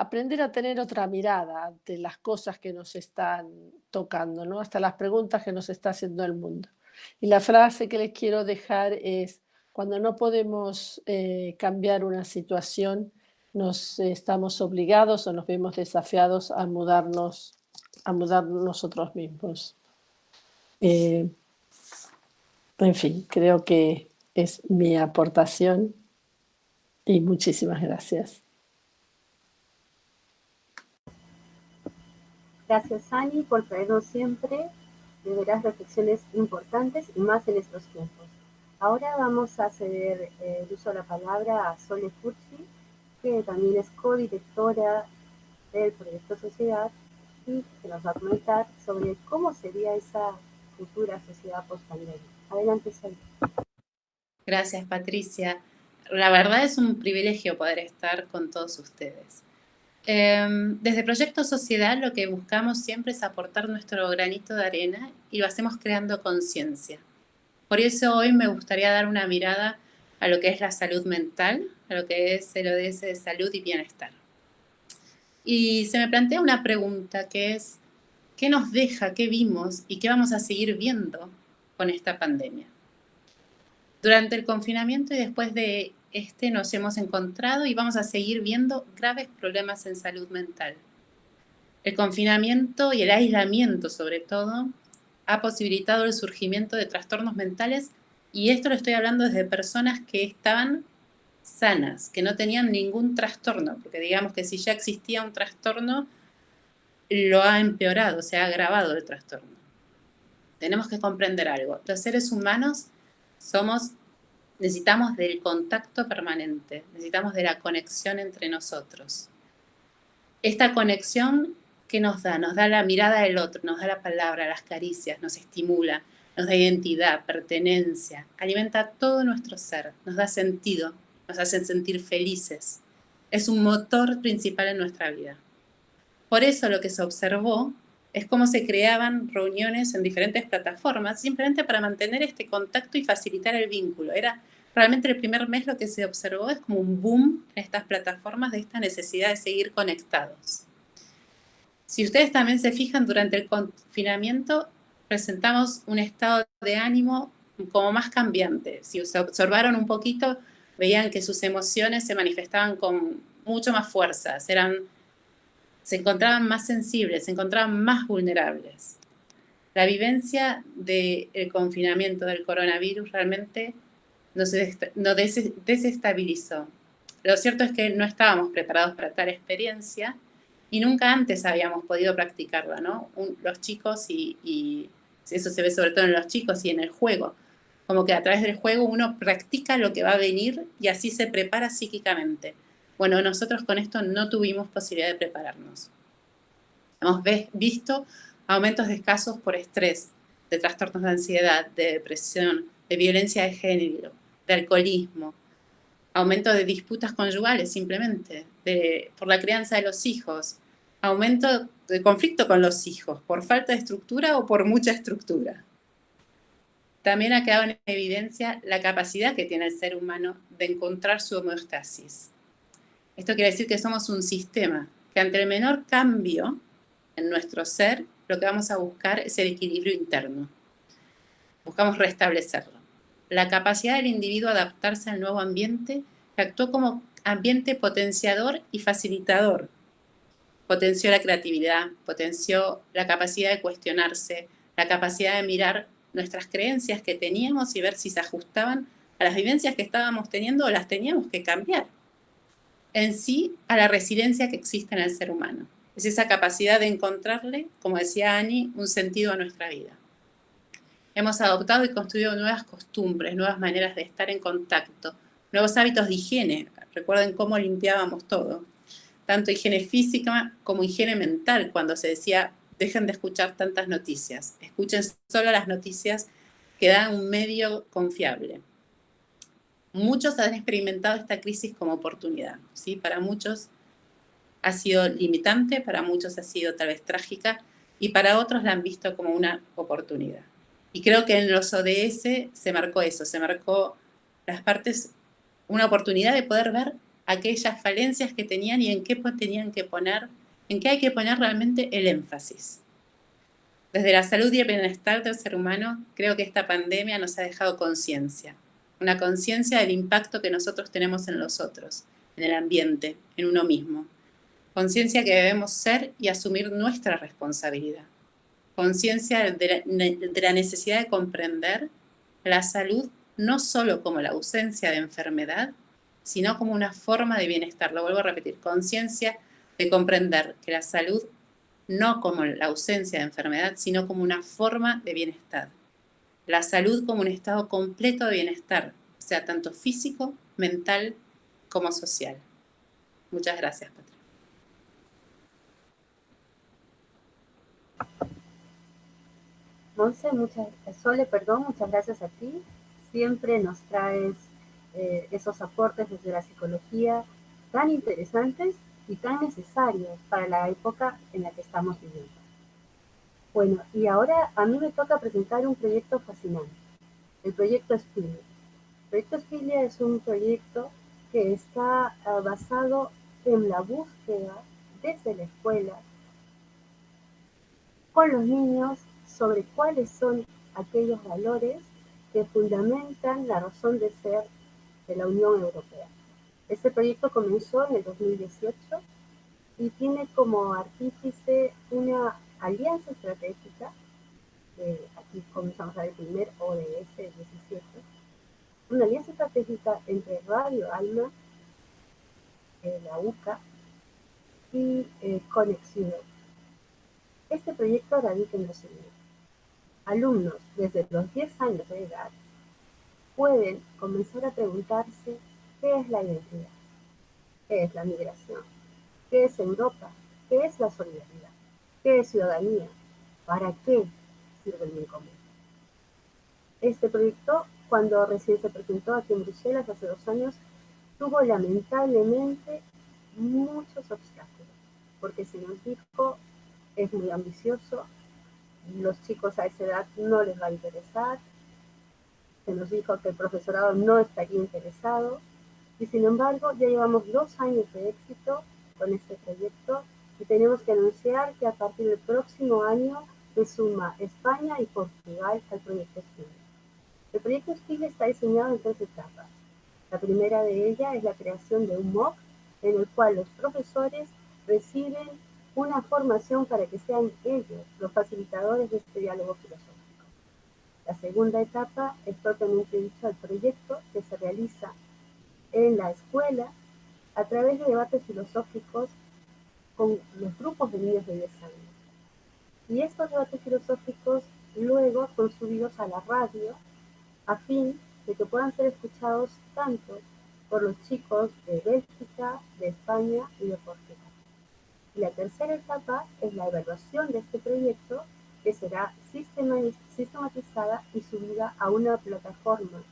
aprender a tener otra mirada ante las cosas que nos están tocando, ¿no? Hasta las preguntas que nos está haciendo el mundo. Y la frase que les quiero dejar es: cuando no podemos cambiar una situación, nos estamos obligados o nos vemos desafiados a mudarnos nosotros mismos. En fin, creo que es mi aportación y muchísimas gracias. Gracias, Ani, por traernos siempre de veras reflexiones importantes, y más en estos tiempos. Ahora vamos a ceder el uso de la palabra a Sole Fursi, que también es codirectora del proyecto Sociedad, y que nos va a comentar sobre cómo sería esa futura sociedad post-pandemia. Adelante, Sole. Gracias, Patricia. La verdad es un privilegio poder estar con todos ustedes. Desde Proyecto Sociedad lo que buscamos siempre es aportar nuestro granito de arena, y lo hacemos creando conciencia. Por eso hoy me gustaría dar una mirada a lo que es la salud mental, a lo que es el ODS de salud y bienestar. Y se me plantea una pregunta, que es: ¿qué nos deja, qué vimos y qué vamos a seguir viendo con esta pandemia? Durante el confinamiento y después de nos hemos encontrado y vamos a seguir viendo graves problemas en salud mental. El confinamiento y el aislamiento, sobre todo, ha posibilitado el surgimiento de trastornos mentales, y esto lo estoy hablando desde personas que estaban sanas, que no tenían ningún trastorno, porque digamos que si ya existía un trastorno, lo ha empeorado, se ha agravado el trastorno. Tenemos que comprender algo: los seres humanos necesitamos del contacto permanente, necesitamos de la conexión entre nosotros. Esta conexión, ¿qué nos da? Nos da la mirada del otro, nos da la palabra, las caricias, nos estimula, nos da identidad, pertenencia, alimenta todo nuestro ser, nos da sentido, nos hace sentir felices. Es un motor principal en nuestra vida. Por eso lo que se observó es cómo se creaban reuniones en diferentes plataformas, simplemente para mantener este contacto y facilitar el vínculo. Era realmente el primer mes lo que se observó, es como un boom en estas plataformas de esta necesidad de seguir conectados. Si ustedes también se fijan, durante el confinamiento presentamos un estado de ánimo como más cambiante. Si se observaron un poquito, veían que sus emociones se manifestaban con mucho más fuerza, se encontraban más sensibles, se encontraban más vulnerables. La vivencia del confinamiento del coronavirus realmente nos desestabilizó. Lo cierto es que no estábamos preparados para tal experiencia y nunca antes habíamos podido practicarla, ¿no? Los chicos, y eso se ve sobre todo en los chicos y en el juego, como que a través del juego uno practica lo que va a venir y así se prepara psíquicamente. Bueno, nosotros con esto no tuvimos posibilidad de prepararnos. Hemos visto aumentos de casos por estrés, de trastornos de ansiedad, de depresión, de violencia de género, de alcoholismo, aumento de disputas conyugales simplemente, por la crianza de los hijos, aumento de conflicto con los hijos, por falta de estructura o por mucha estructura. también ha quedado en evidencia la capacidad que tiene el ser humano de encontrar su homeostasis. Esto quiere decir que somos un sistema, que ante el menor cambio en nuestro ser, lo que vamos a buscar es el equilibrio interno. Buscamos restablecerlo. La capacidad del individuo de adaptarse al nuevo ambiente, que actuó como ambiente potenciador y facilitador. Potenció la creatividad, potenció la capacidad de cuestionarse, la capacidad de mirar nuestras creencias que teníamos y ver si se ajustaban a las vivencias que estábamos teniendo o las teníamos que cambiar. En sí, a la resiliencia que existe en el ser humano. Es esa capacidad de encontrarle, como decía Annie, un sentido a nuestra vida. Hemos adoptado y construido nuevas costumbres, nuevas maneras de estar en contacto, nuevos hábitos de higiene. Recuerden cómo limpiábamos todo. Tanto higiene física como higiene mental, cuando se decía, dejen de escuchar tantas noticias, escuchen solo las noticias que dan un medio confiable. Muchos han experimentado esta crisis como oportunidad, ¿sí? Para muchos ha sido limitante, para muchos ha sido tal vez trágica, y para otros la han visto como una oportunidad. Y creo que en los ODS se marcó eso, se marcó las partes, una oportunidad de poder ver aquellas falencias que tenían y en qué tenían que poner, en qué hay que poner realmente el énfasis. Desde la salud y el bienestar del ser humano, creo que esta pandemia nos ha dejado conciencia. Una conciencia del impacto que nosotros tenemos en los otros, en el ambiente, en uno mismo. Conciencia que debemos ser y asumir nuestra responsabilidad. Conciencia de la necesidad de comprender la salud no solo como la ausencia de enfermedad, sino como una forma de bienestar. Lo vuelvo a repetir, conciencia de comprender que la salud no como la ausencia de enfermedad, sino como una forma de bienestar. La salud como un estado completo de bienestar, o sea, tanto físico, mental, como social. Muchas gracias, Patricia. Monse, muchas gracias a ti. Siempre nos traes esos aportes desde la psicología tan interesantes y tan necesarios para la época en la que estamos viviendo. Bueno, y ahora a mí me toca presentar un proyecto fascinante, el proyecto Spilia. El proyecto Spilia es un proyecto que está basado en la búsqueda desde la escuela con los niños sobre cuáles son aquellos valores que fundamentan la razón de ser de la Unión Europea. Este proyecto comenzó en el 2018 y tiene como artífice una alianza estratégica, aquí comenzamos a ver el primer ODS 17, una alianza estratégica entre Radio Alma, la UCA y Conexión. Este proyecto radica en lo siguiente. Alumnos desde los 10 años de edad pueden comenzar a preguntarse qué es la identidad, qué es la migración, qué es Europa, qué es la solidaridad, qué es ciudadanía, para qué sirve el bien común. Este proyecto, cuando recién se presentó aquí en Bruselas hace 2 años, tuvo lamentablemente muchos obstáculos, porque se nos dijo, es muy ambicioso, los chicos a esa edad no les va a interesar, se nos dijo que el profesorado no estaría interesado, y sin embargo ya llevamos 2 años de éxito con este proyecto y tenemos que anunciar que a partir del próximo año se suma España y Portugal al proyecto Spilia. El proyecto Spilia está diseñado en 3 etapas. La primera de ellas es la creación de un MOOC en el cual los profesores reciben una formación para que sean ellos los facilitadores de este diálogo filosófico. La segunda etapa es propiamente dicho el proyecto que se realiza en la escuela a través de debates filosóficos con los grupos de niños de 10 años. Y estos debates filosóficos luego son subidos a la radio a fin de que puedan ser escuchados tanto por los chicos de Bélgica, de España y de Portugal. Y la tercera etapa es la evaluación de este proyecto que será sistematizada y subida a una plataforma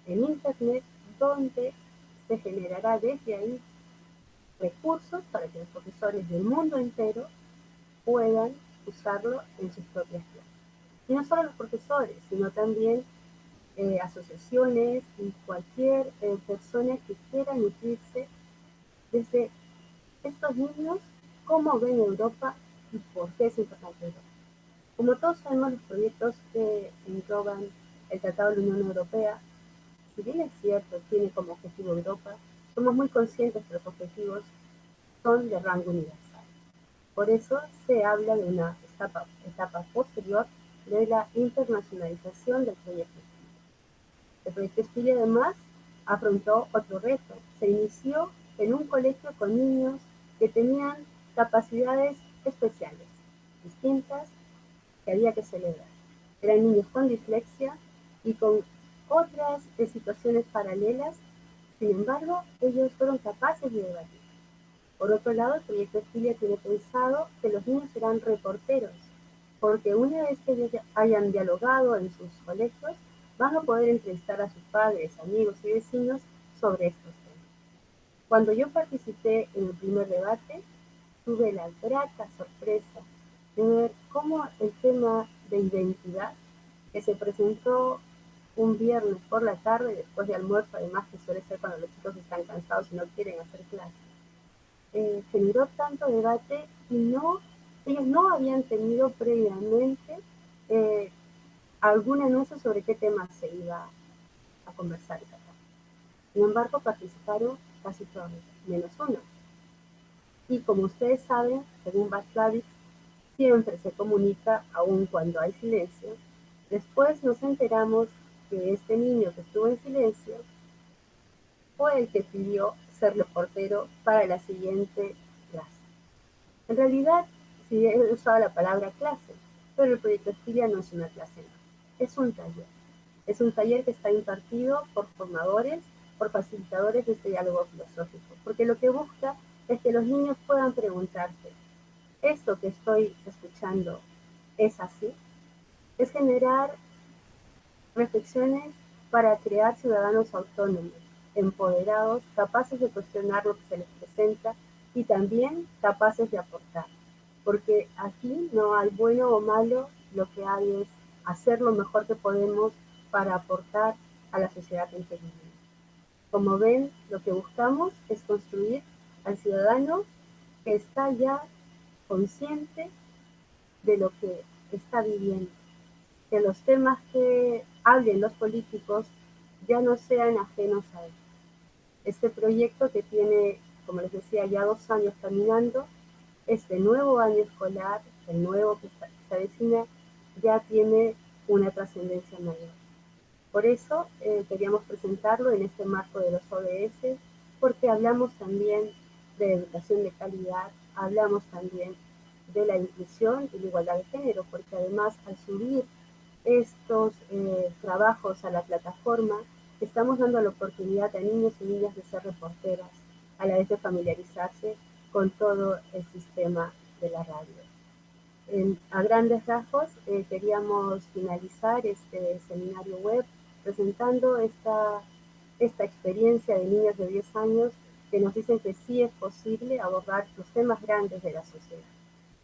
en Internet donde se generará desde ahí recursos para que los profesores del mundo entero puedan usarlo en sus propias clases. Y no solo los profesores, sino también asociaciones y cualquier persona que quiera nutrirse desde estos niños, cómo ven Europa y por qué es importante Europa. Como todos sabemos, los proyectos que engloban el Tratado de la Unión Europea, si bien es cierto, tiene como objetivo Europa, somos muy conscientes que los objetivos son de rango universal. Por eso se habla de una etapa posterior de la internacionalización del proyecto Espilla. El proyecto Espilla además afrontó otro reto. Se inició en un colegio con niños que tenían capacidades especiales, distintas, que había que celebrar. Eran niños con dislexia y con otras situaciones paralelas. Sin embargo, ellos fueron capaces de debatir. Por otro lado, el proyecto Espilla tiene pensado que los niños serán reporteros, porque una vez que ellos hayan dialogado en sus colegios, van a poder entrevistar a sus padres, amigos y vecinos sobre estos temas. Cuando yo participé en el primer debate, tuve la grata sorpresa de ver cómo el tema de identidad, que se presentó un viernes por la tarde, después de almuerzo, además que suele ser cuando los chicos están cansados y no quieren hacer clases, generó tanto debate y ellos no habían tenido previamente algún anuncio sobre qué tema se iba a conversar. Sin embargo, participaron casi todos, menos uno. Y como ustedes saben, según Václavic, siempre se comunica aun cuando hay silencio. Después nos enteramos que este niño que estuvo en silencio fue el que pidió ser reportero para la siguiente clase. En realidad, sí he usado la palabra clase, pero el proyecto Espilla no es una clase, no. Es un taller. Es un taller que está impartido por formadores, por facilitadores de este diálogo filosófico, porque lo que busca es que los niños puedan preguntarse, ¿esto que estoy escuchando es así? Es generar reflexiones para crear ciudadanos autónomos, empoderados, capaces de cuestionar lo que se les presenta y también capaces de aportar. Porque aquí no hay bueno o malo, lo que hay es hacer lo mejor que podemos para aportar a la sociedad en que vivimos. Como ven, lo que buscamos es construir al ciudadano que está ya consciente de lo que está viviendo, que los temas que hablen los políticos ya no sean ajenos a él. Este proyecto que tiene, como les decía, ya 2 años caminando, este nuevo año escolar, el nuevo que se avecina, ya tiene una trascendencia mayor. Por eso queríamos presentarlo en este marco de los ODS, porque hablamos también de educación de calidad, hablamos también de la inclusión y la igualdad de género, porque además al subir estos trabajos a la plataforma, estamos dando la oportunidad a niños y niñas de ser reporteras, a la vez de familiarizarse con todo el sistema de la radio. A grandes rasgos, queríamos finalizar este seminario web presentando esta experiencia de niños de 10 años que nos dicen que sí es posible abordar los temas grandes de la sociedad.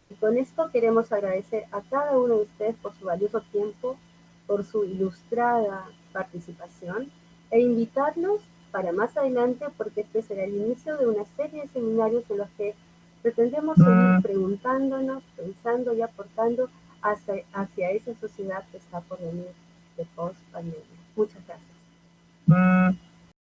Y con esto queremos agradecer a cada uno de ustedes por su valioso tiempo, por su ilustrada participación e invitarlos para más adelante, porque este será el inicio de una serie de seminarios en los que pretendemos seguir preguntándonos, pensando y aportando hacia esa sociedad que está por venir de post-pandemia. Muchas gracias.